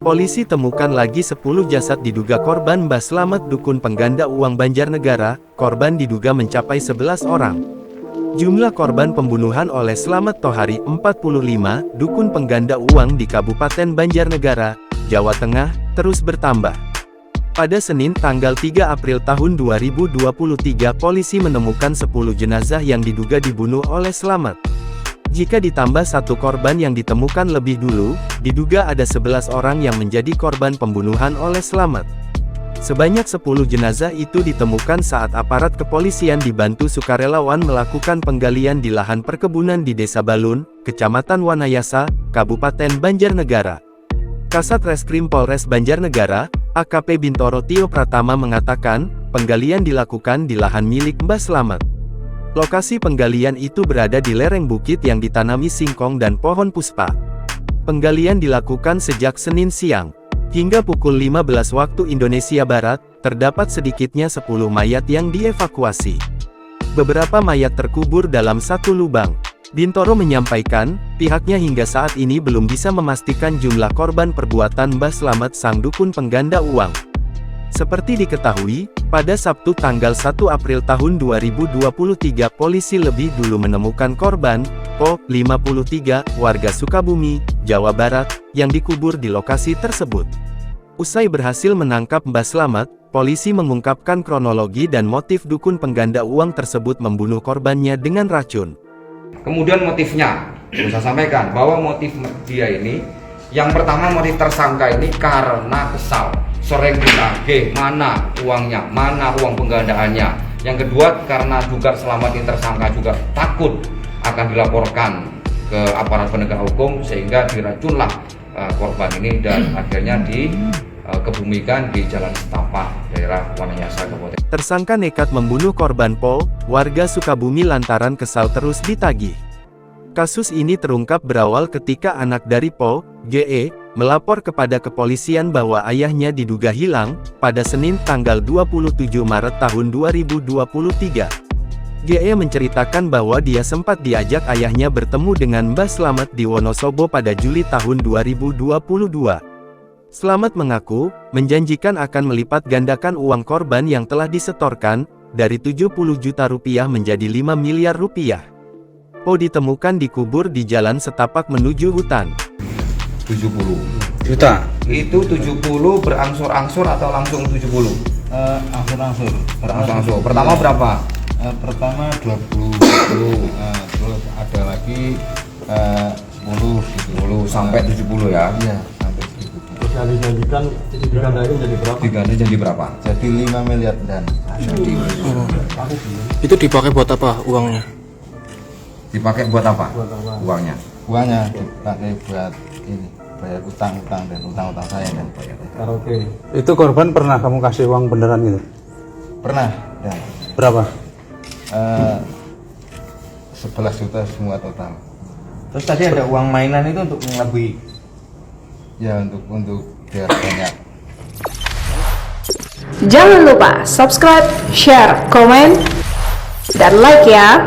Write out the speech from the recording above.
Polisi temukan lagi 10 jasad diduga korban Mbah Slamet dukun pengganda uang Banjarnegara. Korban diduga mencapai 11 orang. Jumlah korban pembunuhan oleh Slamet Tohari 45, dukun pengganda uang di Kabupaten Banjarnegara, Jawa Tengah, terus bertambah. Pada Senin tanggal 3 April tahun 2023 polisi menemukan 10 jenazah yang diduga dibunuh oleh Slamet. Jika ditambah satu korban yang ditemukan lebih dulu, diduga ada 11 orang yang menjadi korban pembunuhan oleh Slamet. Sebanyak 10 jenazah itu ditemukan saat aparat kepolisian dibantu sukarelawan melakukan penggalian di lahan perkebunan di Desa Balun, Kecamatan Wanayasa, Kabupaten Banjarnegara. Kasat Reskrim Polres Banjarnegara, AKP Bintoro Tio Pratama mengatakan, penggalian dilakukan di lahan milik Mbah Slamet. Lokasi penggalian itu berada di lereng bukit yang ditanami singkong dan pohon puspa. Penggalian dilakukan sejak Senin siang. Hingga pukul 15 waktu Indonesia Barat, terdapat sedikitnya 10 mayat yang dievakuasi. Beberapa mayat terkubur dalam satu lubang. Bintoro menyampaikan, pihaknya hingga saat ini belum bisa memastikan jumlah korban perbuatan Mbah Slamet sang dukun pengganda uang. Seperti diketahui, pada Sabtu tanggal 1 April tahun 2023 polisi lebih dulu menemukan korban, Po, 53, warga Sukabumi, Jawa Barat, yang dikubur di lokasi tersebut. Usai berhasil menangkap Mbah Slamet, polisi mengungkapkan kronologi dan motif dukun pengganda uang tersebut membunuh korbannya dengan racun. Kemudian motifnya, saya sampaikan bahwa motif dia ini, yang pertama motif tersangka ini karena kesal. Sering ditagih, mana uangnya, mana uang penggandaannya. Yang kedua, karena juga Slamet ini tersangka juga takut akan dilaporkan ke aparat penegak hukum, sehingga diracunlah korban ini dan akhirnya dikebumikan di Jalan Setapak, daerah Wanayasa, Kabupaten. Tersangka nekat membunuh korban Po, warga Sukabumi lantaran kesal terus ditagih. Kasus ini terungkap berawal ketika anak dari Po, GE, melapor kepada kepolisian bahwa ayahnya diduga hilang, pada Senin tanggal 27 Maret tahun 2023. GE menceritakan bahwa dia sempat diajak ayahnya bertemu dengan Mbah Slamet di Wonosobo pada Juli tahun 2022. Slamet mengaku, menjanjikan akan melipat gandakan uang korban yang telah disetorkan, dari 70 juta rupiah menjadi 5 miliar rupiah. Po ditemukan dikubur di Jalan Setapak menuju hutan. 70 juta. Itu 70 berangsur-angsur atau langsung 70? Angsur-angsur. Berangsur-angsur. Pertama berapa? Pertama 20. Terus ada lagi 10 gitu. 10 sampai 70 ya? Iya, sampai 70. Terus yang dijanjikan digandaikan jadi berapa? Diganda jadi berapa? Jadi 5 miliar dan. Itu dipakai buat apa uangnya? Dipakai buat apa? Uangnya? Uangnya dipakai buat ini, bayar utang-utang dan utang-utang saya dan Karaoke. Itu korban pernah kamu kasih uang beneran gitu? pernah dan Berapa? 11 juta semua total. Terus tadi ada uang mainan itu untuk mengelabui? Ya untuk biar banyak. Jangan lupa subscribe, share, komen, dan like ya.